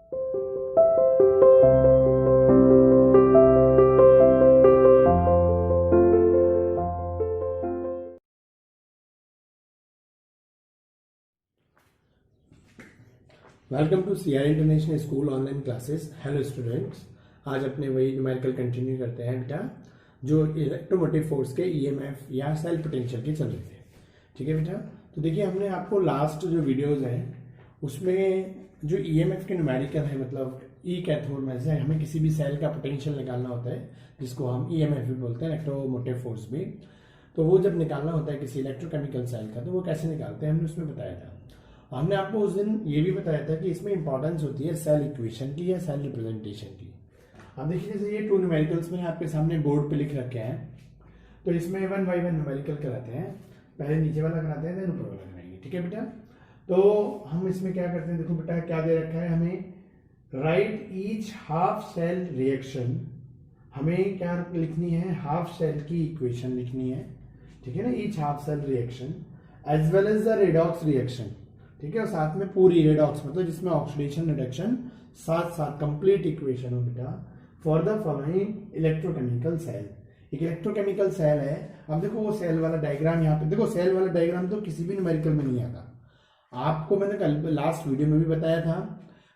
Welcome to CR international school online classes. Hello students, आज अपने वही न्यूमेरिकल कंटिन्यू करते हैं बेटा, जो इलेक्ट्रोमोटिव फोर्स के ईएमएफ या सेल पोटेंशियल के चल रहे थे। ठीक है बेटा, तो देखिए हमने आपको लास्ट जो वीडियोस हैं उसमें जो ईएमएफ के न्यूमेरिकल है, मतलब ई कैथोड में से हमें किसी भी सेल का पोटेंशियल निकालना होता है, जिसको हम ईएमएफ भी बोलते हैं, इलेक्ट्रोमोटिव फोर्स भी। तो वो जब निकालना होता है किसी इलेक्ट्रोकेमिकल सेल का, तो वो कैसे निकालते हैं हमने उसमें बताया था। हमने आपको उस दिन ये भी बताया था कि इसमें इंपॉर्टेंस होती है सेल इक्वेशन की या सेल रिप्रेजेंटेशन की। अब देखिए जैसे ये टू न्यूमेरिकल्स में आपके सामने बोर्ड पे लिख रखे हैं, तो इसमें 1 बाय 1 न्यूमेरिकल कराते हैं। पहले नीचे वाला कराते हैं, देन ऊपर वाला कराएंगे। ठीक है बेटा, तो हम इसमें क्या करते हैं, देखो बेटा क्या दे रखा है हमें, right each half cell reaction. हमें क्या लिखनी है, हाफ सेल की इक्वेशन लिखनी है। ठीक है ना, each half cell reaction as well as the redox reaction. ठीक है, और साथ में पूरी रेडॉक्स मतलब जिसमें ऑक्सीडेशन रिडक्शन साथ साथ कंप्लीट इक्वेशन हो बेटा for the following electrochemical cell. एक इलेक्ट्रोकेमिकल सेल है। अब देखो वो सेल वाला डायग्राम यहाँ पे देखो, सेल वाला डायग्राम तो किसी भी न्यूमेरिकल में नहीं आता। आपको मैंने कल लास्ट वीडियो में भी बताया था,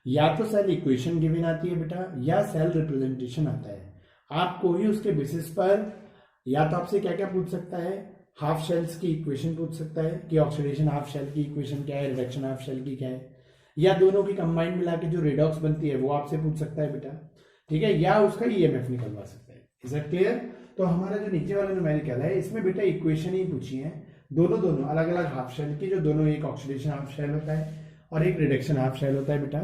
या तो सेल इक्वेशन गिवन आती है बेटा, या सेल रिप्रेजेंटेशन आता है। आपको ही उसके बेसिस पर या तो आपसे क्या क्या पूछ सकता है, हाफ शेल्स की इक्वेशन पूछ सकता है कि ऑक्सीडेशन हाफ शेल की इक्वेशन क्या है, रिडक्शन हाफ शेल की क्या है, या दोनों की कंबाइंड मिला के जो रेडॉक्स बनती है वो आपसे पूछ सकता है बेटा। ठीक है, या उसका ईएमएफ निकलवा सकता है। Is that clear? तो हमारा जो नीचे वाला न्यूमेरिकल है इसमें बेटा इक्वेशन ही पूछी है, दोनों अलग अलग हाफ शेल की, जो दोनों एक ऑक्सीडेशन हाफ शेल होता है और एक रिडक्शन हाफ शेल होता है बेटा।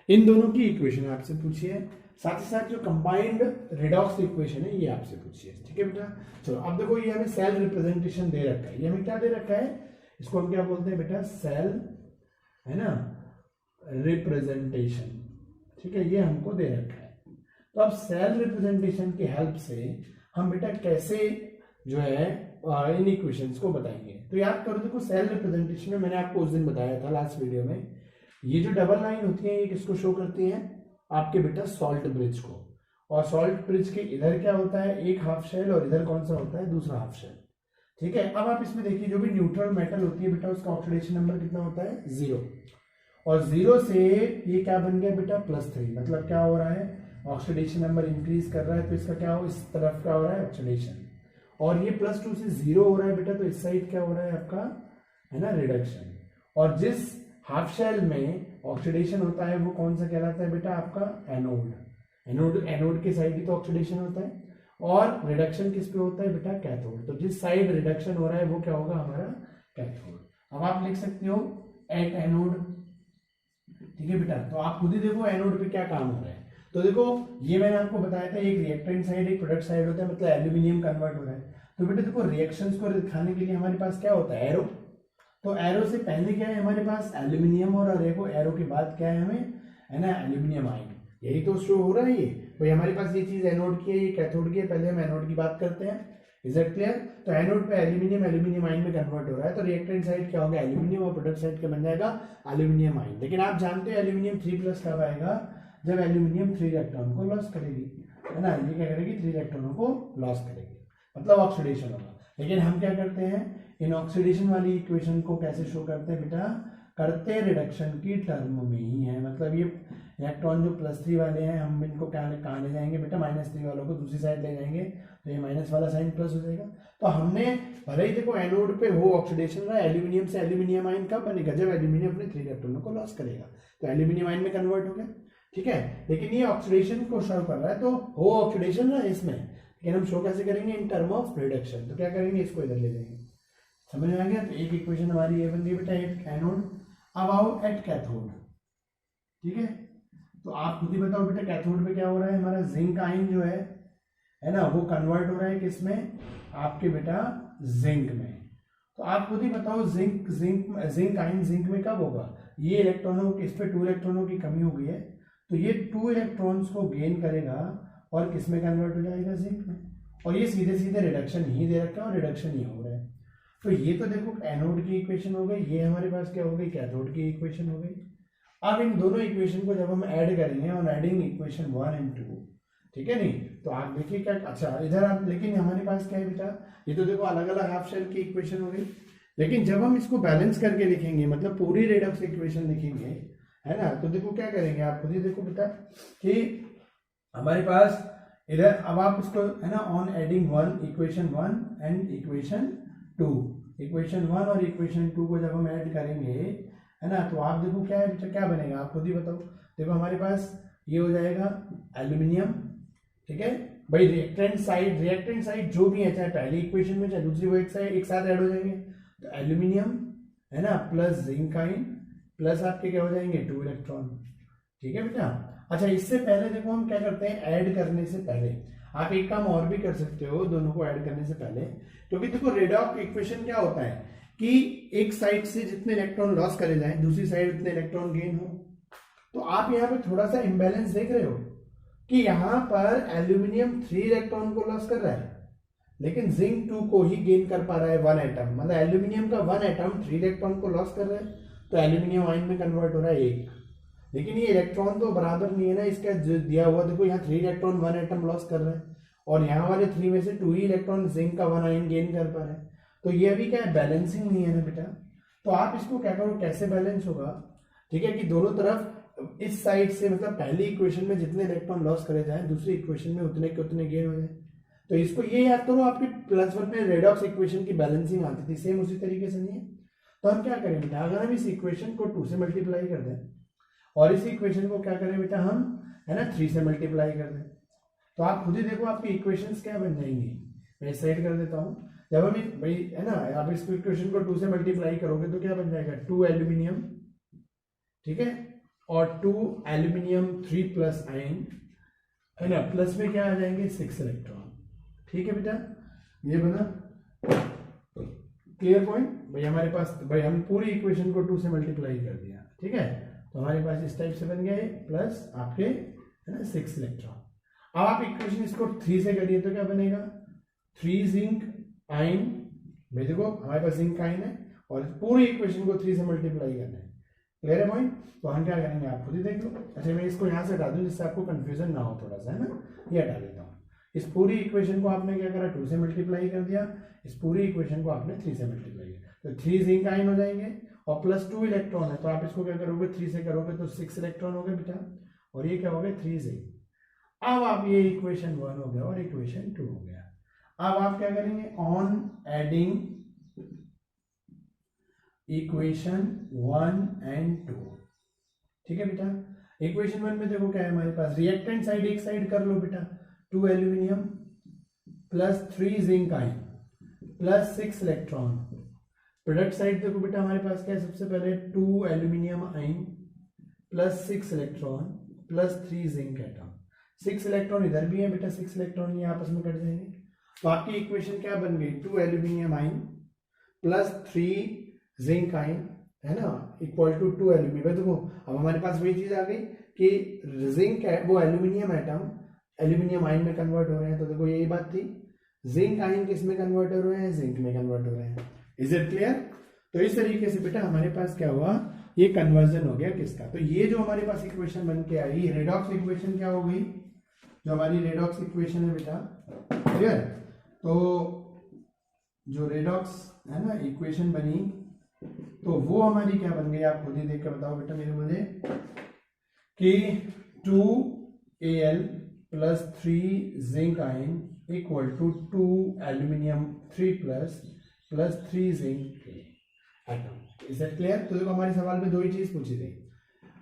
इन दोनों की इक्वेशन आपसे पूछी है, साथ ही साथ जो कंबाइंड रेडॉक्स इक्वेशन है ये आपसे पूछी है। ठीक है बेटा, चलो अब देखो ये हमें सेल रिप्रेजेंटेशन दे रखा है। ये हमें क्या दे रखा है, इसको हम क्या बोलते हैं बेटा, सेल, है ना, रिप्रेजेंटेशन। ठीक है, ये हमको दे रखा है। तो अब सेल रिप्रेजेंटेशन की हेल्प से हम बेटा कैसे जो है इन इक्वेशंस को बताएंगे। तो याद करो, देखो सेल रिप्रेजेंटेशन में मैंने आपको उस दिन बताया था लास्ट वीडियो में, ये जो डबल लाइन होती है ये किसको शो करती है, आपके बेटा सॉल्ट ब्रिज को। और सॉल्ट ब्रिज के इधर क्या होता है, एक हाफ शेल, और इधर कौन सा होता है, दूसरा हाफ शेल। ठीक है, अब आप इसमें देखिए जो भी न्यूट्रल मेटल होती है बेटा उसका ऑक्सीडेशन नंबर कितना होता है, 0। और 0 से ये क्या बन गया बेटा, +3। मतलब क्या हो रहा है, ऑक्सीडेशन नंबर इंक्रीज कर रहा है, तो इसका क्या हो, इस तरफ क्या हो रहा है, ऑक्सीडेशन। और ये +2 से 0 हो रहा है बेटा, तो इस साइड क्या हो रहा है आपका, है ना, रिडक्शन। और जिस हाफ शेल में ऑक्सीडेशन होता है वो कौन सा कहलाता है बेटा, आपका एनोड। एनोड के साइड ही तो ऑक्सीडेशन होता है, और रिडक्शन किस पे होता है बेटा, कैथोड। तो जिस साइड रिडक्शन हो रहा है वो क्या होगा, हमारा कैथोड। अब आप लिख सकते हो एट एनोड। ठीक है बेटा, तो आप खुद ही देखो एनोड पे क्या काम हो रहा है। तो देखो ये मैंने आपको बताया था, एक रिएक्टेंट साइड एक प्रोडक्ट साइड होता है, मतलब एल्यूमिनियम कन्वर्ट हो रहा है। तो बेटा देखो रिएक्शंस को दिखाने के लिए हमारे पास क्या होता है, एरो। तो एरो से पहले क्या है हमारे पास, एल्यूमिनियम, और एरो के बाद क्या है हमें, है ना, एल्यूमिनियम आयन। यही तो शो हो रहा है। ये भाई हमारे पास ये चीज एनोड की है, ये कैथोड की है। पहले हम एनोड की बात करते हैं। Is that clear? तो एनोड पे एल्यूमिनियम आयन में कन्वर्ट हो रहा है, तो रिएक्टेंट साइड क्या होगा, एल्यूमिनियम, और प्रोडक्ट साइड क्या बन जाएगा, एल्यूमिनियम आयन। लेकिन आप जानते हैं एल्यूमिनियम 3+ कब आएगा, जब एल्यूमिनियम 3 इलेक्ट्रॉन को लॉस करेगी, है ना। ये क्या करेगी, 3 इलेक्ट्रॉनों को लॉस करेगी, मतलब ऑक्सीडेशन होगा। लेकिन हम क्या करते हैं, इन ऑक्सीडेशन वाली इक्वेशन को कैसे शो करते हैं बेटा, करते रिडक्शन की टर्म में ही है। मतलब ये इलेक्ट्रॉन जो +3 वाले हैं, हम इनको कहाँ ले जाएंगे बेटा, -3 वालों को दूसरी साइड ले जाएंगे, तो ये माइनस वाला साइन प्लस हो जाएगा। तो हमने भले ही देखो एनोड पे हो ऑक्सीडेशन रहा, एल्यूमिनियम से एल्यूमिनियम आयन कब बनेगा, जब एल्यूमिनियम अपने 3 इलेक्ट्रॉनों को लॉस करेगा, तो एल्यूमिनियम आयन में कन्वर्ट हो गया। ठीक है, लेकिन ये ऑक्सीडेशन को शो कर रहा है, तो हो ऑक्सीडेशन ना इसमें, लेकिन हम शो कैसे करेंगे, इन टर्म ऑफ रिडक्शन। तो क्या करेंगे, इसको इधर ले जाएंगे। समझ में आ गया? तो एक इक्वेशन हमारी ये बन गई बेटा, एट एनोड। अब आओ एट कैथोड। ठीक है, तो आप खुद ही बताओ बेटा, कैथोड पे क्या हो रहा है, हमारा जिंक आयन जो है ना, वो कन्वर्ट हो रहा है किसमें, आपके बेटा जिंक में। तो आप खुद ही बताओ, जिंक आयन जिंक में कब होगा, ये इलेक्ट्रॉनों इस पे 2 इलेक्ट्रॉनों की कमी हो गई है, तो ये 2 इलेक्ट्रॉन्स को गेन करेगा और किस में कन्वर्ट हो जाएगा, जिंक में। और ये सीधे सीधे रिडक्शन ही दे रखा है, और रिडक्शन ही हो रहा है। तो ये तो देखो एनोड की इक्वेशन हो गई, ये हमारे पास क्या हो गई, कैथोड की इक्वेशन हो गई। अब इन दोनों इक्वेशन को जब हम ऐड करेंगे ऑन एडिंग इक्वेशन 1 एंड 2, ठीक है नहीं, तो आप देखिए क्या, अच्छा इधर आप, लेकिन हमारे पास क्या है बेटा, ये तो देखो अलग अलग हाफ शेल की इक्वेशन हो गई, लेकिन जब हम इसको बैलेंस करके लिखेंगे, मतलब पूरी रेडॉक्स इक्वेशन लिखेंगे, है ना, तो देखो क्या करेंगे, आप खुद ही देखो बेटा कि हमारे पास इधर, अब आप उसको, है ना, on adding equation 1 and equation 2, equation 1 और इक्वेशन 2 को जब हम ऐड करेंगे, है ना, तो आप देखो क्या है बेटा, क्या बनेगा, आप खुद ही बताओ। देखो हमारे पास ये हो जाएगा एल्यूमिनियम, ठीक है भाई, रिएक्टेंट साइड जो भी है, चाहे पहली इक्वेशन में चाहे दूसरी, वो एक साथ ऐड हो जाएंगे, तो एल्यूमिनियम, है ना, प्लस जिंक आयन प्लस आपके क्या हो जाएंगे 2 इलेक्ट्रॉन, ठीक है बेटा। अच्छा इससे पहले देखो हम क्या करते हैं, ऐड करने से पहले आप एक काम और भी कर सकते हो, दोनों को ऐड करने से पहले, क्योंकि देखो रेडॉक्स इक्वेशन क्या होता है कि एक साइड से जितने इलेक्ट्रॉन लॉस करे जाए, दूसरी साइड उतने इलेक्ट्रॉन गेन हो, तो आप यहाँ पे थोड़ा सा इम्बैलेंस देख रहे हो कि यहाँ पर एल्यूमिनियम 3 इलेक्ट्रॉन को लॉस कर रहा है, लेकिन जिंक 2 को ही गेन कर पा रहा है 1 एटम, मतलब एल्यूमिनियम का 1 एटम 3 इलेक्ट्रॉन को लॉस कर रहा है, तो एल्यूमिनियम आयन में कन्वर्ट हो रहा है 1, लेकिन ये इलेक्ट्रॉन तो बराबर नहीं है ना, इसका जो दिया हुआ देखो, यहाँ 3 इलेक्ट्रॉन 1 एटम लॉस कर रहे हैं, और यहाँ वाले 3 में से 2 ही इलेक्ट्रॉन जिंक का 1 आयन गेन कर पा रहे हैं, तो ये अभी क्या है, बैलेंसिंग नहीं है ना बेटा। तो आप इसको क्या करो, कैसे बैलेंस होगा, ठीक है, कि दोनों तरफ इस साइड से, मतलब पहली इक्वेशन में जितने इलेक्ट्रॉन लॉस करे जाए, दूसरी इक्वेशन में उतने के उतने गेन हो जाए, तो इसको ये याद करो, आपकी +1 में रेडॉक्स इक्वेशन की बैलेंसिंग आती थी, सेम उसी तरीके से नहीं है। तो हम क्या करें बेटा, अगर हम इस इक्वेशन को 2 से मल्टीप्लाई कर दें और इस इक्वेशन को क्या करें बेटा हम, है ना, 3 से मल्टीप्लाई कर दें, तो आप खुद ही देखो आपकी इक्वेशंस क्या बन जाएंगी। मैं इस साइड कर देता हूँ, जब हम भाई, है ना, आप इस इक्वेशन को 2 से मल्टीप्लाई करोगे तो क्या बन जाएगा, 2 एल्यूमिनियम, ठीक है, और 2 एल्यूमिनियम 3 प्लस आयन, है ना, प्लस में क्या आ जाएंगे 6 इलेक्ट्रॉन, ठीक है बेटा, ये बना क्लियर पॉइंट भाई। हमारे पास भाई हम पूरी इक्वेशन को 2 से मल्टीप्लाई कर दिया, ठीक है, तो हमारे पास इस टाइप से बन गए, प्लस आपके, है ना, 6 इलेक्ट्रॉन। अब आप इक्वेशन इसको 3 से करिए तो क्या बनेगा, 3 जिंक आयन, भाई देखो हमारे पास जिंक आयन है और पूरी इक्वेशन को 3 से मल्टीप्लाई करना है, क्लियर है पॉइंट। तो हम क्या करेंगे आप खुद ही देख लो। अच्छा मैं इसको यहाँ से हटा दूँ जिससे आपको कंफ्यूजन ना हो थोड़ा सा, है ना, ये हटा देता हूँ। इस पूरी इक्वेशन को आपने क्या करा, 2 से मल्टीप्लाई कर दिया, इस पूरी इक्वेशन को आपने 3 से मल्टीप्लाई किया, तो 3 जिंक आयन हो जाएंगे और प्लस 2 इलेक्ट्रॉन है, तो आप इसको क्या करोगे, 3 से करोगे तो 6 इलेक्ट्रॉन हो गए बेटा, और ये क्या हो गए 3 जिंक। अब आप ये इक्वेशन 1 हो गया और इक्वेशन 2 हो गया। अब आप क्या करेंगे, ऑन एडिंग इक्वेशन 1 एंड 2, ठीक है बेटा। इक्वेशन 1 में देखो क्या है हमारे पास, रिएक्टेंट साइड एक साइड कर लो बेटा, 2 aluminium plus 3 zinc ion plus 6 electron. Product side देखो बेटा हमारे पास क्या है, सबसे पहले 2 aluminium ion plus 6 electron plus 3 zinc atom. 6 electron इधर भी है बेटा, 6 इलेक्ट्रॉन ये आपस में कट जाएंगे, तो आपकी इक्वेशन क्या बन गई, 2 aluminium ion plus 3 zinc ion, है ना, इक्वल टू 2 एल्यूमिनियम। देखो अब हमारे पास वही चीज आ गई कि जिंक है वो एल्यूमिनियम एटम एल्यूमिनियम आयन में कन्वर्ट हो रहे हैं, तो देखो यही बात थी, जिंक आयन किस में कन्वर्ट हो रहे हैं, जिंक में कन्वर्ट हो रहे हैं। Is it clear. तो इस तरीके से बेटा हमारे पास क्या हुआ, ये कन्वर्जन हो गया किसका, तो ये जो हमारे पास इक्वेशन बन के आई, रेडॉक्स इक्वेशन क्या हो गई, जो हमारी रेडॉक्स इक्वेशन है बेटा, क्लियर। तो जो रेडॉक्स है ना इक्वेशन बनी, तो वो हमारी क्या बन गई, आप खुद ही देख कर बताओ बेटा मेरे मुझे, कि 2Al plus 3 zinc ion equal to 2 aluminium 3 plus 3 zinc atom. Is that clear. तो देखो हमारे सवाल में दो ही चीज पूछी थी,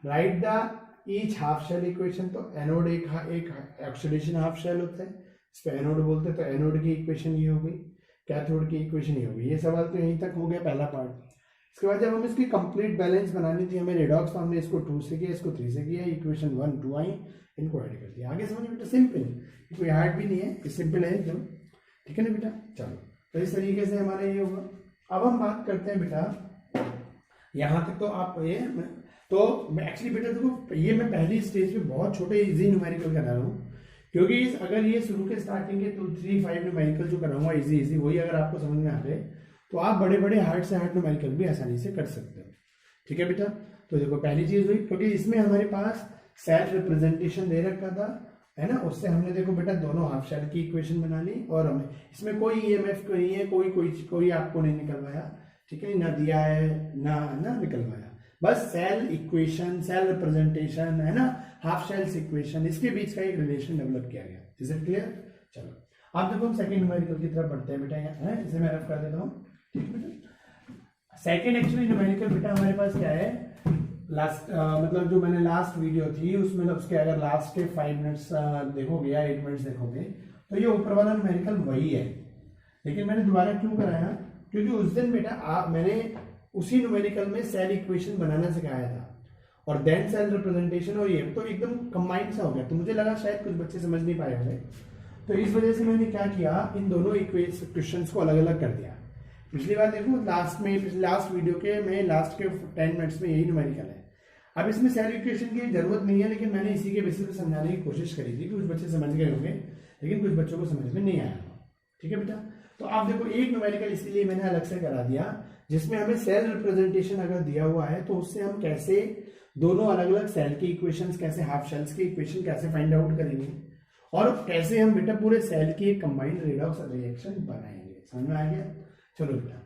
right the each half cell equation. तो एनोड एक ऑक्सीडेशन हाफ शेल होता है, इस पे एनोड बोलते हैं, तो एनोड की इक्वेशन ये हो गई, कैथोड की इक्वेशन ये हो गई। ये सवाल तो यहीं तक हो गया पहला पार्ट। इसके बाद जब हम इसकी कंप्लीट बैलेंस बनानी थी, हमें रेडॉक्स, तो हमने इसको 2 से किया, इसको 3 से किया, इक्वेशन 1 2 आई, इनको ऐड कर दिया। आगे समझ बेटा, सिंपल, कोई हार्ड भी नहीं है, ये सिंपल है एकदम, ठीक है ना बेटा। चलो तो इस तरीके से हमारा ये होगा। अब हम बात करते हैं बेटा, यहाँ तक तो आप ये, तो मैं एक्चुअली बेटा देखो ये मैं पहली स्टेज पे बहुत छोटे इजी न्यूमेरिकल करा रहा हूँ, क्योंकि अगर ये शुरू के स्टार्टिंग के 2 3 5 न्यूमेरिकल जो कराऊंगा इजी वही अगर आपको समझ में आ गए, तो आप बड़े बड़े हार्ड से हार्ड न्यूमेरिकल भी आसानी से कर सकते हो, ठीक है बेटा। तो देखो पहली चीज हुई, क्योंकि इसमें हमारे पास सेल रिप्रेजेंटेशन दे रखा था, है ना, उससे हमने देखो बेटा दोनों हाफ शेल की इक्वेशन बना ली, और हमें इसमें कोई ईएमएफ नहीं है, कोई आपको नहीं निकलवाया, ठीक है, ना दिया है ना निकलवाया, बस सेल इक्वेशन, सेल रिप्रेजेंटेशन, है ना, हाफ शेल्स इक्वेशन, इसके बीच का एक रिलेशन डेवलप किया गया। Is it clear? चलो अब देखो हम सेकंड न्यूमेरिकल की तरफ बढ़ते हैं बेटा, यहाँ है, इसे मैं रफ कर देता हूँ, ठीक है बेटा। सेकंड एक्चुअली न्यूमेरिकल बेटा हमारे पास क्या है, लास्ट मतलब जो मैंने लास्ट वीडियो थी उसमें उसके अगर लास्ट के 5 मिनट्स देखोगे या 8 मिनट्स देखोगे तो ये ऊपर वाला न्यूमेरिकल वही है, लेकिन मैंने दोबारा क्यों कराया, क्योंकि उस दिन बेटा मैंने उसी न्यूमेरिकल में सेल इक्वेशन बनाना सिखाया था और देन सेल रिप्रेजेंटेशन, और ये तो एकदम कंबाइंड सा हो गया, तो मुझे लगा शायद कुछ बच्चे समझ नहीं पाए होंगे, तो इस वजह से मैंने क्या किया, इन दोनों क्वेश्चंस को अलग अलग कर दिया। पिछली बार देखो लास्ट वीडियो के में लास्ट के 10 मिनट्स में यही न्यूमेरिकल है। अब इसमें सेल इक्वेशन की जरूरत नहीं है, लेकिन मैंने इसी के बेसिस पे समझाने की कोशिश करी थी, कुछ बच्चे समझ गए होंगे लेकिन कुछ बच्चों को समझ में नहीं आया, ठीक है बेटा। तो आप देखो एक न्यूमेरिकल इसीलिए मैंने अलग से करा दिया, जिसमें हमें सेल रिप्रेजेंटेशन अगर दिया हुआ है तो उससे हम कैसे दोनों अलग अलग सेल की इक्वेशंस, कैसे हाफ शेल्स की इक्वेशन कैसे फाइंड आउट करेंगे, और कैसे हम बेटा पूरे सेल की एक कंबाइंड रेडॉक्स रिएक्शन बनाएंगे। समझ में आ गया? चलो बेटा,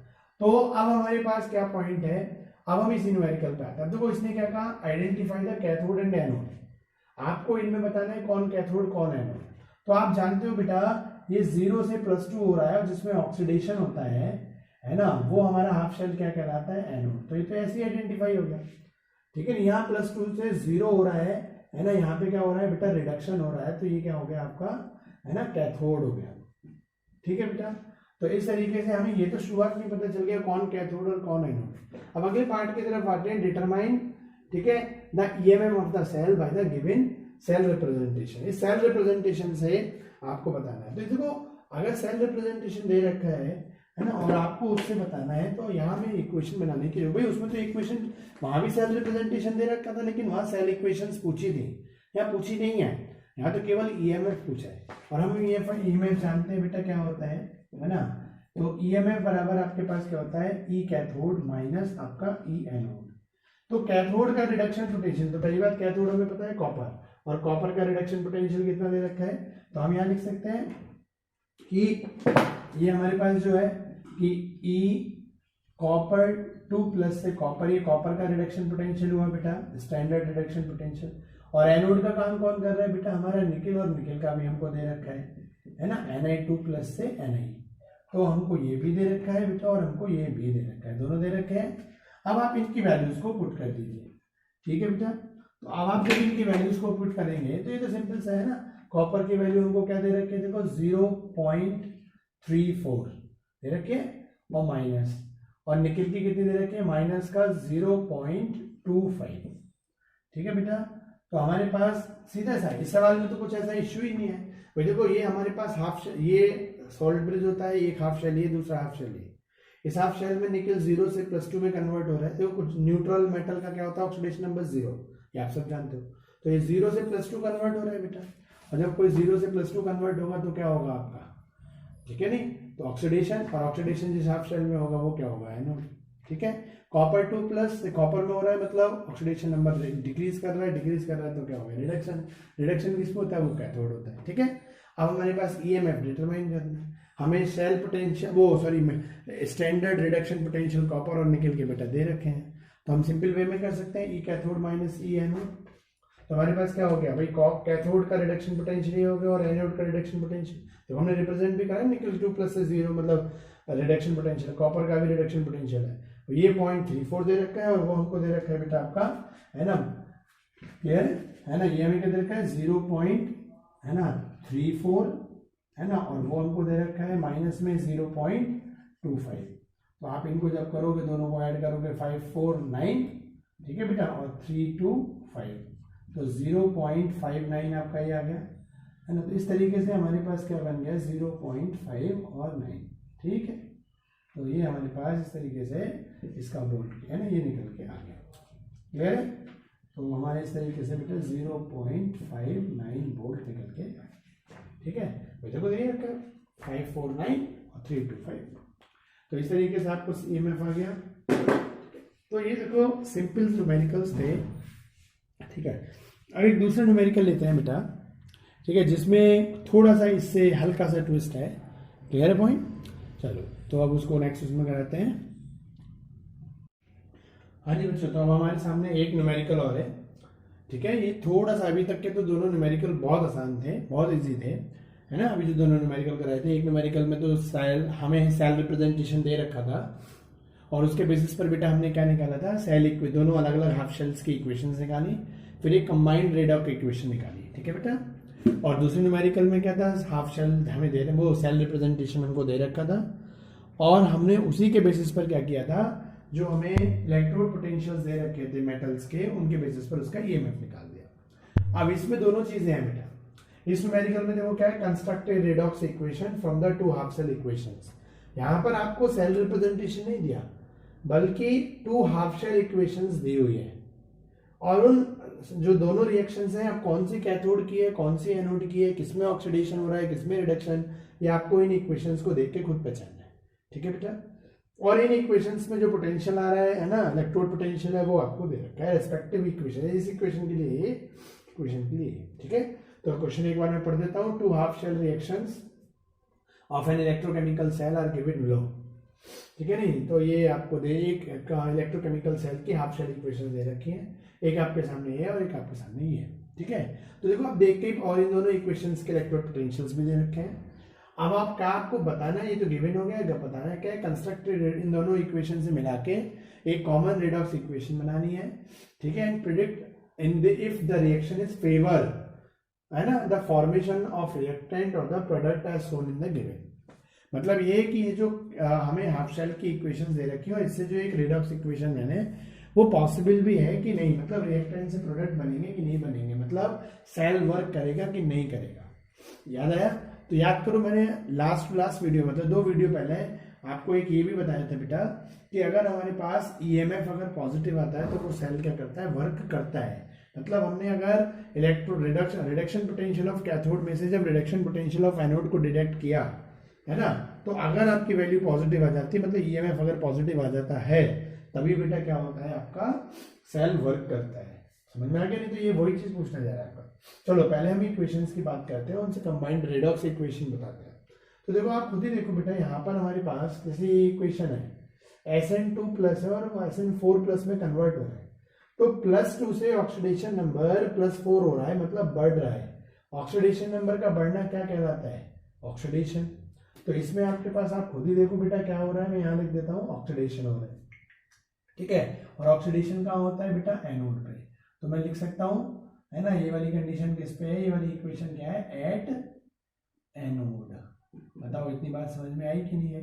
तो अब हमारे पास क्या पॉइंट है, अब हम इसी न्यूमेरिकल पे आते हैं। देखो इसने क्या कहा, identify the cathode and anode, आपको इनमें बताना है कौन कैथोड कौन एनोड। तो आप जानते हो बेटा ये 0 से +2 हो रहा है, जिसमें ऑक्सीडेशन होता है ना, वो हमारा हाफ शेल क्या कहलाता है, एनोड। तो ये तो ऐसे ही आइडेंटिफाई हो गया, ठीक है। यहाँ +2 से 0 हो रहा है ना, यहाँ पे क्या हो रहा है बेटा, रिडक्शन हो रहा है, तो ये क्या हो गया आपका, है ना, कैथोड हो गया, ठीक है बेटा। तो इस तरीके से हमें ये तो शुरुआत में पता चल गया कौन कैथोड और कौन एनोड। अब अगले पार्ट की तरफ आते हैं, डिटरमाइन, ठीक है, the EMF of the cell by the given cell representation. इस सेल रिप्रेजेंटेशन से आपको बताना है, तो देखो अगर सेल रिप्रेजेंटेशन दे रखा है ना, और आपको उससे बताना है, तो यहाँ में इक्वेशन बनाने की भाई, उसमें तो इक्वेशन वहां भी सेल रिप्रेजेंटेशन दे रखा था, लेकिन वहां सेल इक्वेशंस पूछी थी, यहाँ पूछी नहीं है, यहाँ तो केवल ईएमएफ पूछा है, और हम ईएमएफ जानते हैं बेटा क्या होता है ना। तो ईएमएफ बराबर आपके पास क्या होता है, ई कैथोड माइनस आपका ई एनोड। तो कैथोड का रिडक्शन पोटेंशियल, तो पहली बात कैथोड हमें पता है कॉपर, और कॉपर का रिडक्शन पोटेंशियल कितना दे रखा है, तो हम यहाँ लिख सकते हैं कि ये हमारे पास जो है कि ई कॉपर 2+ से कॉपर, ये कॉपर का रिडक्शन पोटेंशियल हुआ बेटा, स्टैंडर्ड रिडक्शन पोटेंशियल। और एनोड का काम कौन कर रहा है बेटा, हमारा निकेल, और निकेल का भी हमको दे रखा है ना, Na2+ से Na, तो हमको ये भी दे रखा है बेटा, और हमको ये भी दे रखा है, दोनों दे रखे हैं। अब आप इनकी वैल्यूज को पुट कर दीजिए, ठीक है बेटा। तो अब आप जब इनकी वैल्यूज को पुट करेंगे तो ये तो सिंपल सा है ना, कॉपर की वैल्यू हमको क्या दे रखे हैं, देखो 0.34 दे रखे हैं, और माइनस, और निकेल की कितनी दे रखी है, माइनस का 0.25, ठीक है बेटा। तो हमारे पास सीधा सा इस सवाल में तो कुछ ऐसा इश्यू ही नहीं है भाई। देखो ये हमारे पास हाफ, ये सॉल्ट ब्रिज होता है, एक हाफ शेल, ये दूसरा हाफ शेल है, इस हाफ शेल में निकल 0 से +2 में कन्वर्ट हो रहा है। देखो कुछ न्यूट्रल मेटल का क्या होता है, ऑक्सीडेशन नंबर 0, ये आप सब जानते हो। तो ये 0 से +2 कन्वर्ट हो रहा है बेटा, और जब कोई 0 से +2 कन्वर्ट होगा तो क्या होगा आपका, ठीक है नहीं, तो ऑक्सीडेशन, और ऑक्सीडेशन जिस हाफ शेल में होगा वो क्या होगा, एनोड, ठीक है। कॉपर 2+ कॉपर में हो रहा है, मतलब ऑक्सीडेशन नंबर डिक्रीज कर रहा है, तो क्या होगा, रिडक्शन। रिडक्शन किसमें होता है, वो कैथोड होता है, ठीक है। अब हमारे पास ईएमएफ डिटरमाइन करना है, हमें cell potential standard reduction potential copper और निकेल के बेटा दे रखे हैं, तो हम सिंपल वे में कर सकते हैं, ई कैथोड माइनस ई एनोड। तो हमारे पास क्या हो गया भाई, कैथोड का रिडक्शन पोटेंशियल ये हो गया, और एनोड का रिडक्शन पोटेंशियल, तो हमने रिप्रेजेंट भी करा निकल 2+ से 0 मतलब रिडक्शन पोटेंशियल, कॉपर का भी रिडक्शन पोटेंशियल है, तो ये 0.34 दे रखा है, और वो हमको दे रखा है बेटा आपका, है ना, क्लियर है ना, ये हमें क्या दे रखा है 0.34, है ना, और वो हमको दे रखा है माइनस में 0.25। तो आप इनको जब करोगे, दोनों को ऐड करोगे 549, ठीक है बेटा, और 325, तो 0.59 आपका ये आ गया, है ना। तो इस तरीके से हमारे पास क्या बन गया, 0.5 और 9, ठीक है। तो ये हमारे पास इस तरीके से इसका वोल्ट है ना, ये निकल के आ गया, क्लियर है। तो हमारे इस तरीके से बेटा 0.59 वोल्ट निकल के आ गया, ठीक है। बच्चों को देखिए 549 और 325, तो इस तरीके से आपको ईएमएफ आ गया। तो ये देखो सिंपल न्यूमेरिकल्स थे, ठीक है। अब एक दूसरा न्यूमेरिकल लेते हैं बेटा, ठीक है, जिसमें थोड़ा सा इससे हल्का सा ट्विस्ट है। क्लियर है पॉइंट? चलो तो अब उसको नेक्स्ट उसमें कराते हैं। हाँ जी बच्चों, तो अब हमारे सामने एक न्यूमेरिकल और है, ठीक है। ये थोड़ा सा, अभी तक के तो दोनों न्यूमेरिकल बहुत आसान थे, बहुत इजी थे, है ना। अभी जो दोनों न्यूमेरिकल कराए थे, एक न्यूमेरिकल में तो हमें सेल रिप्रेजेंटेशन दे रखा था और उसके बेसिस पर बेटा हमने क्या निकाला था, दोनों अलग अलग हाफ शेल्स की इक्वेशंस निकाली, फिर एक कंबाइंड रेडॉक इक्वेशन निकाली, ठीक है बेटा। और दूसरे न्यूमेरिकल में क्या था, हाफ शेल हमें दे रहे, वो सेल रिप्रेजेंटेशन हमको दे रखा था और हमने उसी के बेसिस पर क्या किया था, जो हमें इलेक्ट्रोड पोटेंशियल्स दे रखे थे मेटल्स के, उनके बेसिस पर उसका ईएमएफ निकाल दिया। अब इसमें दोनों चीजें हैं बेटा। इस न्यूमेरिकल में देखो क्या है, construct a redox equation from the two half cell equations. यहां पर आपको सेल रिप्रेजेंटेशन नहीं दिया, बल्कि टू हाफ शेल इक्वेशंस दी हुई है और उन जो दोनों रिएक्शंस हैं, अब कौन सी कैथोड की है, कौन सी एनोड की है, किसमें ऑक्सीडेशन हो रहा है, किसमें रिडक्शन, ये आपको इन इक्वेशंस को देख के खुद पहचानना है, ठीक है बेटा। और इन इक्वेशंस में जो पोटेंशियल आ रहा है ना, इलेक्ट्रोड पोटेंशियल है, वो आपको दे रखा है रेस्पेक्टिव इक्वेशन, इस इक्वेशन के लिए, इक्वेशन के लिए, ठीक है। तो क्वेश्चन एक बार मैं पढ़ देता हूँ। Two half cell reactions of an electrochemical cell are given below, ठीक है नहीं। तो ये आपको दे, एक इलेक्ट्रोकेमिकल सेल की हाफ शेल इक्वेशन दे रखी है, एक आपके सामने ये और एक आपके सामने ये, ठीक है। तो देखो आप देख के, और इन दोनों इक्वेशंस के इलेक्ट्रोड पोटेंशियल्स भी दे रखे हैं। अब आप क्या, आपको बताना है, ये तो गिवन हो गया, बताना है क्या है, कंस्ट्रक्टेड इन दोनों इक्वेशन से मिला के एक कॉमन रेडॉक्स इक्वेशन बनानी है, ठीक है। And predict in the if the reaction is favour, है ना, द फॉर्मेशन ऑफ रिएक्टेंट और the product as shown in the given. मतलब ये कि ये जो हमें हाफ शेल की इक्वेशन दे रखी है और इससे जो एक रेडॉक्स इक्वेशन मैंने, वो पॉसिबल भी है कि नहीं, मतलब रिएक्टेंट से प्रोडक्ट बनेंगे कि नहीं बनेंगे, मतलब सेल वर्क करेगा कि नहीं करेगा। याद आया? तो याद करो, मैंने लास्ट वीडियो, मतलब 2 वीडियो पहले आपको एक ये भी बताया था बेटा कि अगर हमारे पास ईएमएफ अगर पॉजिटिव आता है तो वो सेल क्या करता है, वर्क करता है। मतलब हमने अगर electro reduction potential of cathode में से जब रिडक्शन पोटेंशियल ऑफ एनोड को डिटेक्ट किया, है ना, तो अगर आपकी वैल्यू पॉजिटिव आ जाती है, मतलब ईएमएफ अगर पॉजिटिव आ जाता है, तभी बेटा क्या होता है, आपका सेल वर्क करता है। समझ में आ गया? नहीं तो ये वही चीज पूछना जा रहा है आपका। चलो पहले हम इक्वेशंस की बात करते हैं, उनसे कंबाइंड रेडॉक्स इक्वेशन बताते हैं। तो देखो आप खुद ही देखो बेटा, यहाँ पर हमारे पास किसी इक्वेशन है, SN2 प्लस है और SN4 प्लस में कन्वर्ट हो रहा है, तो +2 से ऑक्सीडेशन नंबर +4 हो रहा है, मतलब बढ़ रहा है। ऑक्सीडेशन नंबर का बढ़ना क्या कहलाता है, ऑक्सीडेशन। तो इसमें आपके पास, आप खुद ही देखो बेटा क्या हो रहा है, मैं यहाँ लिख देता हूँ, ऑक्सीडेशन हो रहा है, ठीक है। और ऑक्सीडेशन कहाँ होता है बेटा, एनोड पे। तो मैं लिख सकता हूँ, है ना, ये वाली कंडीशन किस पे है, ये वाली इक्वेशन क्या है, एट एनोड। बताओ इतनी बात समझ में आई कि नहीं है?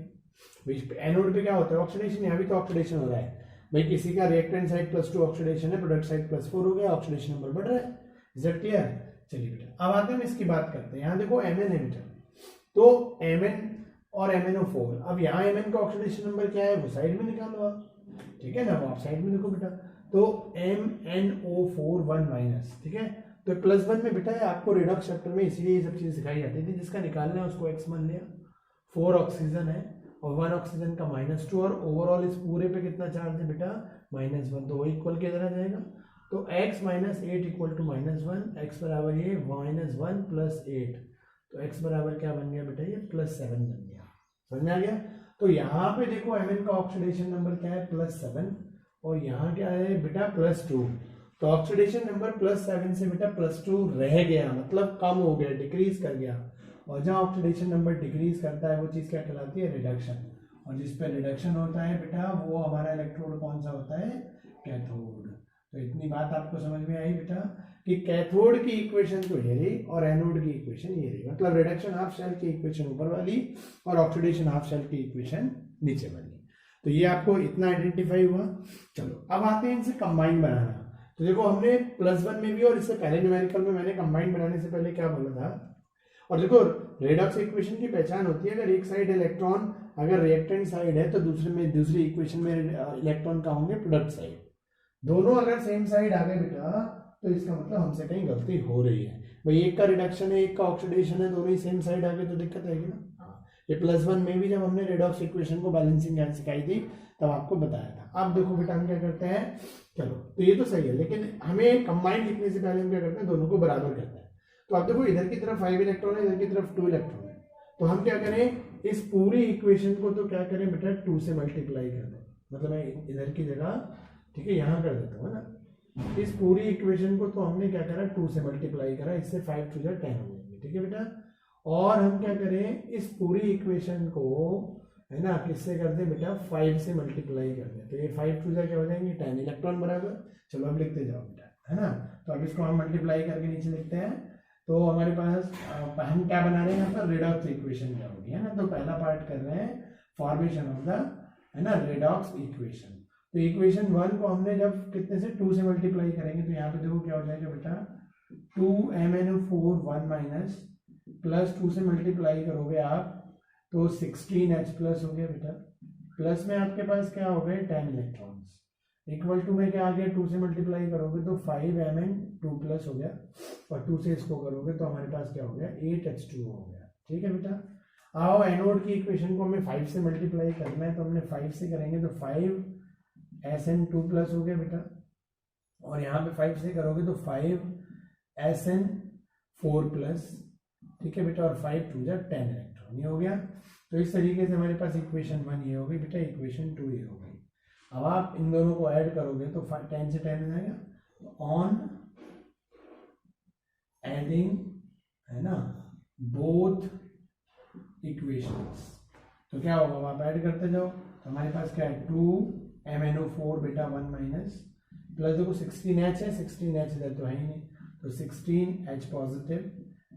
एनोड पे क्या होता है, ऑक्सीडेशन। यहाँ भी तो ऑक्सीडेशन हो रहा है भाई, किसी का रिएक्टेंट साइड +2 ऑक्सीडेशन है, प्रोडक्ट साइड +4 हो गया, ऑक्सीडेशन नंबर बढ़ रहा है। Is that clear? चलिए बेटा अब आते हैं, इसकी बात करते हैं। यहाँ देखो Mn है बेटा, तो Mn और MnO4। अब यहाँ Mn का ऑक्सीडेशन नंबर क्या है, वो साइड में निकालो आप, ठीक है ना, वो आप साइड में देखो बेटा। तो MnO4 1-, ठीक है। तो +1 में बेटा आपको रिडॉक्स चैप्टर में इसीलिए ये सब चीज सिखाई जाती थी, जिसका निकालना है उसको x मान लिया। 4 ऑक्सीजन है और 1 ऑक्सीजन का -2, और ओवरऑल इस पूरे पे कितना चार्ज है बेटा, -1, तो वो इक्वल किधर आ जाएगा, तो x - 8 इक्वल टू -1, x बराबर ये -1 + 8, तो x बराबर क्या बन गया बेटा, ये +7 बन गया। समझ में आ गया? तो यहाँ पे देखो Mn का ऑक्सीडेशन नंबर क्या है, +7, और यहाँ क्या है बेटा, +2। तो ऑक्सीडेशन नंबर +7 से बेटा +2 रह गया, मतलब कम हो गया, डिक्रीज कर गया। और जहाँ ऑक्सीडेशन नंबर डिक्रीज करता है वो चीज क्या कहलाती है, रिडक्शन। और जिस पे रिडक्शन होता है बेटा, वो हमारा इलेक्ट्रोड कौन सा होता है, कैथोड। तो इतनी बात आपको समझ में आई बेटा कि कैथोड की इक्वेशन तो ये रही और एनोड की इक्वेशन ये रही, मतलब रिडक्शन हाफ शेल की इक्वेशन ऊपर वाली और ऑक्सीडेशन हाफ शेल की इक्वेशन नीचे वाली। तो ये आपको इतना आइडेंटिफाई हुआ। चलो अब आते हैं इनसे कंबाइन बनाना। तो देखो हमने +1 में भी और इससे पहले न्यूमेरिकल में मैंने कंबाइन बनाने से पहले क्या बोला था, और देखो रेडॉक्स इक्वेशन की पहचान होती है, अगर एक साइड इलेक्ट्रॉन अगर रिएक्टेंट साइड है तो दूसरी इक्वेशन में इलेक्ट्रॉन का होंगे प्रोडक्ट साइड। दोनों अगर सेम साइड आ गए बेटा तो इसका मतलब हमसे कहीं गलती हो रही है। भाई एक का रिडक्शन है, एक का ऑक्सीडेशन है, दोनों ही सेम साइड आ गए तो दिक्कत आएगी ना। ये +1 में भी जब हमने रेडॉक्स इक्वेशन को बैलेंसिंग कैसे सिखाई थी तब आपको बताया था। अब देखो बेटा हम क्या करते हैं, चलो तो ये तो सही है, लेकिन हमें कंबाइंड लिखने से पहले हम क्या करते हैं, दोनों को बराबर करते हैं। तो अब देखो इधर की तरफ 5 इलेक्ट्रॉन है, इधर की तरफ 2 इलेक्ट्रॉन है, तो हम क्या करें, इस पूरी इक्वेशन को तो क्या करें बेटा 2 से मल्टीप्लाई कर दें, मतलब मैं इधर की जगह ठीक है यहाँ कर देता हूँ ना। इस पूरी इक्वेशन को तो हमने क्या करा 2 से मल्टीप्लाई करा, इससे 5 2 10 हो जाएंगे, ठीक है बेटा। और हम क्या करें, इस पूरी इक्वेशन को है ना किससे कर दें बेटा 5 से मल्टीप्लाई कर दें, तो ये 5 2 क्या हो जाएंगे 10 इलेक्ट्रॉन बराबर। चलो अब लिखते जाओ बेटा, है ना। तो अब इसको हम मल्टीप्लाई करके नीचे लिखते हैं, तो हमारे पास हम क्या बना रहे हैं यहाँ पर, रेडॉक्स इक्वेशन क्या होगी, है ना। तो पहला पार्ट कर रहे हैं फॉर्मेशन ऑफ द, है ना, रेडॉक्स इक्वेशन। तो इक्वेशन 1 को हमने जब कितने से 2 से मल्टीप्लाई करेंगे, तो यहाँ पे देखो क्या हो जाएगा बेटा 2MnO4 1 माइनस प्लस 2 से मल्टीप्लाई करोगे आप तो 16H प्लस हो गया बेटा, प्लस में आपके पास क्या हो गए 10 इलेक्ट्रॉन्स, इक्वल टू में क्या आ गया 2 से मल्टीप्लाई करोगे तो 5Mn2 प्लस हो गया, और 2 से इसको करोगे तो हमारे पास क्या हो गया 8H2 हो गया, ठीक है बेटा। आओ एनोड की इक्वेशन को हमें 5 से मल्टीप्लाई करना है, तो हमने 5 से करेंगे तो 5Sn2 प्लस हो गया बेटा, और यहाँ पे 5 से करोगे तो 5Sn4 प्लस, ठीक है बेटा, और 5 2 10 इलेक्ट्रॉन, ये हो गया। तो इस तरीके से हमारे पास इक्वेशन 1 ये हो गई बेटा, इक्वेशन 2 ये हो गई। अब आप इन दोनों को ऐड करोगे तो 10 से 10 हो जाएगा, ऑन एडिंग, है ना, बोथ इक्वेशंस, तो क्या होगा, आप ऐड करते जाओ, तो हमारे पास क्या है 2MnO4 बेटा 1 माइनस प्लस देखो 16H है, 16H इधर तो है ही नहीं, तो 16H पॉजिटिव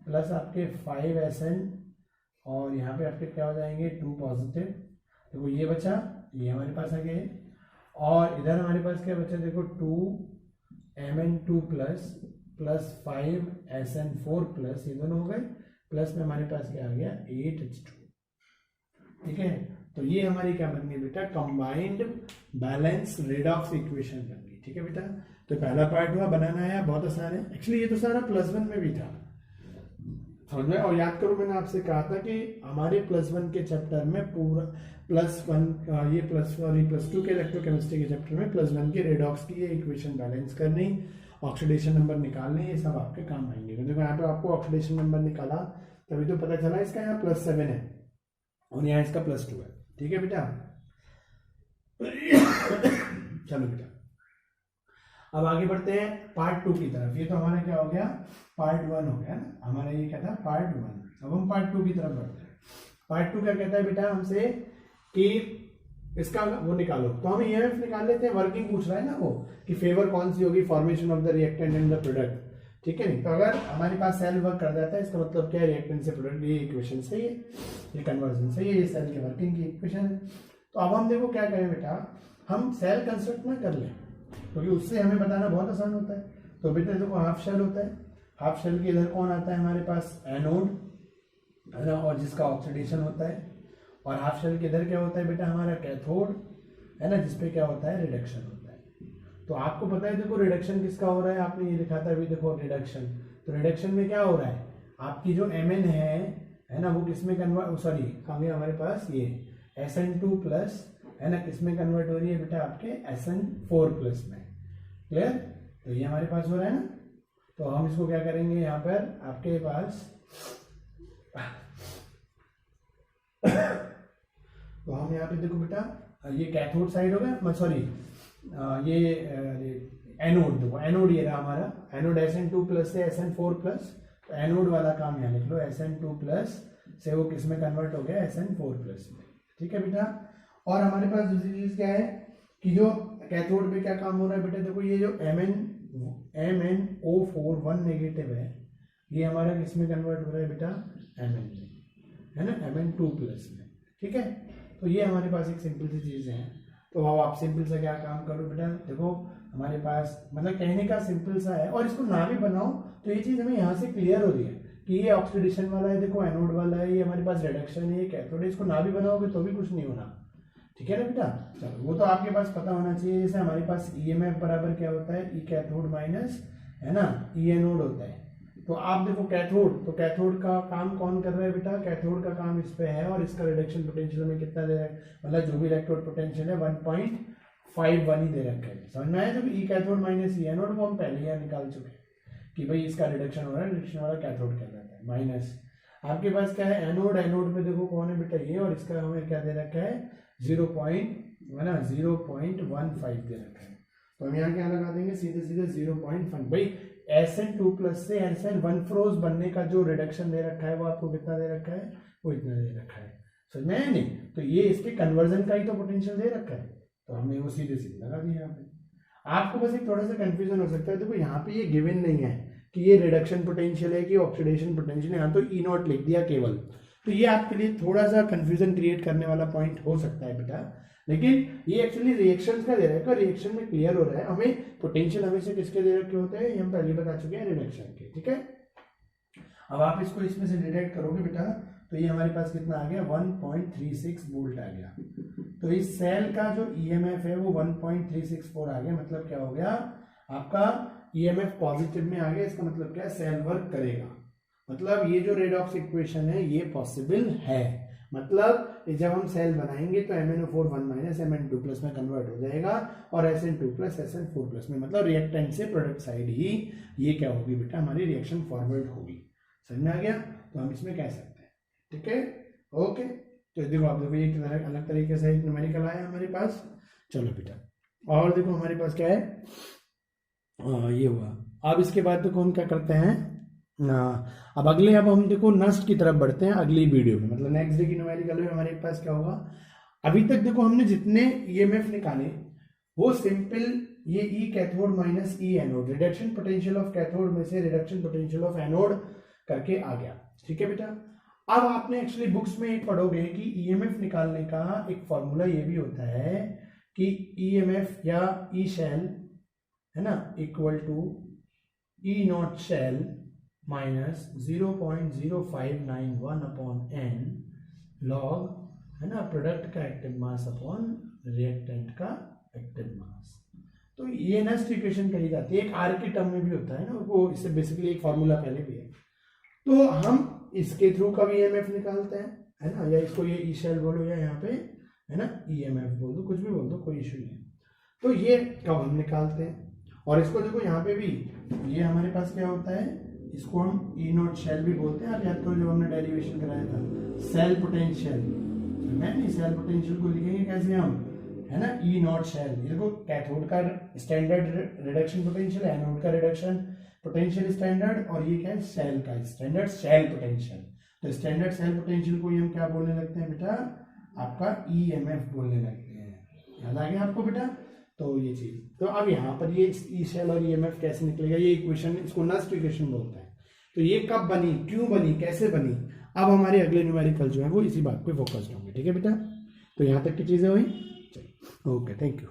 प्लस आपके 5Sn, और यहाँ पे आपके क्या हो जाएंगे 2 पॉजिटिव, देखो ये बचा, ये हमारे पास आ गए, और इधर हमारे पास क्या बचा देखो 2Mn2 plus plus 5Sn4 plus, ये दोनों हो गए, प्लस में हमारे पास क्या आ गया 8H2, ठीक है। तो ये हमारी क्या बन गई बेटा, कंबाइंड बैलेंस रेडॉक्स इक्वेशन बन गई, ठीक है बेटा। तो पहला पार्ट हुआ, बनाना है बहुत आसान है, एक्चुअली ये तो सारा +1 में भी था, समझ में। और याद करो मैंने आपसे कहा था कि हमारे +1 के चैप्टर में पूरा +1 ये +2 के इलेक्ट्रोकेमिस्ट्री के चैप्टर में +1 के रेडॉक्स की ये इक्वेशन बैलेंस करनी, ऑक्सीडेशन नंबर निकालने, ये सब आपके काम आएंगे। तो देखो यहाँ पे आपको ऑक्सीडेशन नंबर निकाला तभी तो पता चला इसका यहाँ +7 है और यहाँ इसका +2 है, ठीक है बेटा। चलो बेटा अब आगे बढ़ते हैं पार्ट 2 की तरफ। ये तो हमारा क्या हो गया पार्ट 1 हो गया ना, हमारा ये क्या था पार्ट 1। अब हम पार्ट 2 की तरफ बढ़ते हैं। पार्ट 2 क्या कहता है बेटा हमसे कि इसका वो निकालो, तो हम ईएमएफ निकाल लेते हैं, वर्किंग पूछ रहा है ना वो कि फेवर कौन सी होगी, formation of the reactant and the product, ठीक है नहीं। तो अगर हमारे पास सेल वर्क कर जाता है इसका मतलब क्या है, रिएक्टेंट से प्रोडक्ट, ये इक्वेशन सही है, ये कन्वर्जन सही है, ये सेल के वर्किंग की इक्वेशन है। तो अब हम देखो क्या करें बेटा, हम सेल कंस्ट्रक्ट ना कर लें क्योंकि उससे हमें बताना बहुत आसान होता है। तो बेटा देखो हाफ शेल होता है, हाफ शेल के इधर कौन आता है हमारे पास एनोड, है ना, और जिसका ऑक्सीडेशन होता है, और हाफ शेल के इधर क्या होता है बेटा हमारा कैथोड, है ना, जिसपे क्या होता है रिडक्शन होता है। तो आपको पता है देखो रिडक्शन किसका हो रहा है, आपने ये लिखा था अभी देखो रिडक्शन, तो रिडक्शन में क्या हो रहा है, आपकी जो Mn है ना वो किसमें कन्वर्ट, सॉरी हमारे पास ये Sn2 प्लस, है ना, किसमें कन्वर्ट हो रही है बेटा आपके Sn4 प्लस में, क्लियर। तो ये हमारे पास हो रहा है ना, तो हम इसको क्या करेंगे यहाँ पर आपके पास तो हम यहाँ पे देखो बेटा ये कैथोड साइड हो गया, सॉरी ये एनोड, देखो एनोड ये रहा हमारा, एनोड Sn2 प्लस से Sn4 प्लस, तो एनोड वाला काम यहाँ लिख लो, Sn2 प्लस से वो किस में कन्वर्ट हो गया Sn4 प्लस में, ठीक है बेटा। और हमारे पास दूसरी चीज क्या है कि जो कैथोड पे क्या काम हो रहा है बेटा, देखो ये जो MnO4 1 नेगेटिव है ये हमारा किस में कन्वर्ट हो रहा है बेटा Mn में, है ना, Mn2 प्लस में, ठीक है। तो ये हमारे पास एक सिंपल सी चीज़ है। तो अब आप सिंपल सा क्या काम करो बेटा, देखो हमारे पास मतलब कहने का सिंपल सा है, और इसको ना भी बनाओ तो ये चीज़ हमें यहाँ से क्लियर हो रही है कि ये ऑक्सीडेशन वाला है, देखो एनोड वाला है, ये हमारे पास रिडक्शन है, ये कैथोड है, इसको ना भी बनाओगे तो भी कुछ नहीं होना, ठीक है ना बेटा। चलो वो तो आपके पास पता होना चाहिए, जैसे हमारे पास ईएमएफ बराबर क्या होता है, ई कैथोड माइनस, है ना, ई एनोड होता है, तो आप देखो कैथोड, तो कैथोड का काम कौन कर रहा है बेटा, कैथोड का काम इस पे है और इसका रिडक्शन पोटेंशियल में कितना दे रहा है, मतलब जो भी इलेक्ट्रोड पोटेंशियल है 1.51 ही दे रखा है। समझ में आया, जब ई कैथोड माइनस ई एनोड वो हम पहले ही निकाल चुके हैं कि भाई इसका रिडक्शन हो रहा है, रिडक्शन वाला कैथोड कहलाता है। माइनस आपके पास क्या है एनोड, एनोड पे देखो कौन है बेटा ये, और इसका हमें क्या दे रखा है 0.15 दे रखा है। तो हम यहाँ क्या लगा देंगे, सीधे सीधे 0.5। भाई SN2+ से SN1 बनने का जो रिडक्शन दे रखा है वो आपको कितना दे रखा है, वो इतना दे रखा है। समझ में आया नहीं, तो ये इसके कन्वर्जन का ही तो पोटेंशियल दे रखा है, तो हमने वो सीधे सीधे लगा दिया यहाँ पे। आपको बस एक थोड़ा सा कंफ्यूजन हो सकता है, देखो यहाँ पे ये गिवन नहीं है कि ये रिडक्शन पोटेंशियल है कि ऑक्सीडेशन पोटेंशियल है, यहाँ तो ई नॉट लिख दिया केवल, तो ये आपके लिए थोड़ा सा कंफ्यूजन क्रिएट करने वाला पॉइंट हो सकता है बेटा, लेकिन ये एक्चुअली रिएक्शन का दे रहा है, रिएक्शन में क्लियर हो रहा है हमें पोटेंशियल हमेशा किसके दे रखे होते हैं, हम पहले बता चुके हैं रिडक्शन के। ठीक है, अब आप इसको इसमें से डिटेक्ट करोगे बेटा, तो ये हमारे पास कितना आ गया 1.36 वोल्ट आ गया। तो इस सेल का जो ईएमएफ है वो 1.364 आ गया, मतलब क्या हो गया आपका ईएमएफ पॉजिटिव में आ गया। इसका मतलब क्या है, सेल वर्क करेगा, मतलब ये जो रेडॉक्स इक्वेशन है ये पॉसिबल है, मतलब जब हम सेल बनाएंगे तो MnO4 1 Mn2+ में कन्वर्ट हो जाएगा और Sn2+ Sn4+ में, मतलब रिएक्टेंट से प्रोडक्ट साइड ही ये क्या होगी बेटा, हमारी रिएक्शन फॉरवर्ड होगी। समझ में आ गया, तो हम इसमें कह सकते हैं। ठीक है, ओके, तो देखो आप देखो ये अलग तरीके से एक न्यूमेरिकल आया हमारे पास। चलो बेटा, और देखो हमारे पास क्या है, ये हुआ। अब इसके बाद देखो हम क्या करते हैं, अब हम देखो नस्ट की तरफ बढ़ते हैं अगली वीडियो में, मतलब नेक्स्ट डे की न्यूमेरिकल में हमारे पास क्या होगा। अभी तक देखो हमने जितने ईएमएफ निकाले वो सिंपल ये ई cathode minus E anode, reduction potential of cathode में से रिडक्शन पोटेंशियल ऑफ एनोड करके आ गया। ठीक है बेटा, अब आपने एक्चुअली बुक्स में एक पढ़ोगे कि ईएमएफ निकालने का एक फॉर्मूला ये भी होता है कि ईएमएफ या ई शेल है ना equal to E naught cell minus 0.0591 upon n log है ना प्रोडक्ट का एक्टिव मास अपॉन रिएक्टेंट का एक्टिव मास। तो ये नेक्स्ट इक्वेशन कही जाती है, एक आर के टर्म में भी होता है ना, वो इससे बेसिकली एक फॉर्मूला पहले भी है। तो हम इसके थ्रू का भी ईएमएफ निकालते हैं, है ना, या इसको ये ई शेल बोलो या यहाँ पे है ना ईएमएफ बोल दो, कुछ भी बोल दो, कोई इशू नहीं है। तो ये कब हम निकालते हैं, और इसको देखो यहाँ पे भी ये हमारे पास क्या होता है, इसको हम ई नॉट शेल भी बोलते हैं। आप याद करो जब हमने डेरिवेशन कराया था सेल पोटेंशियल, नहीं सेल पोटेंशियल को लिखेंगे कैसे हम, है ना ई नॉट शेल। देखो कैथोड का स्टैंडर्ड रिडक्शन पोटेंशियल, एनोड का रिडक्शन पोटेंशियल स्टैंडर्ड, और ये क्या है सेल का स्टैंडर्ड सेल पोटेंशियल। तो स्टैंडर्ड सेल पोटेंशियल को हम क्या बोलने लगते हैं बेटा, आपका ईएमएफ बोलने लगते हैं। याद आ गया आपको बेटा, तो ये चीज। तो अब यहाँ पर ये ई शेल और ईएमएफ कैसे निकलेगा, ये इक्वेशन इसको नस्ट इक्वेशन बोलते हैं। तो ये कब बनी, क्यों बनी, कैसे बनी, अब हमारे अगले न्यूमेरिकल जो है वो इसी बात पे फोकस्ड होंगे। ठीक है बेटा, तो यहाँ तक की चीजें हुई। चलो ओके, थैंक यू।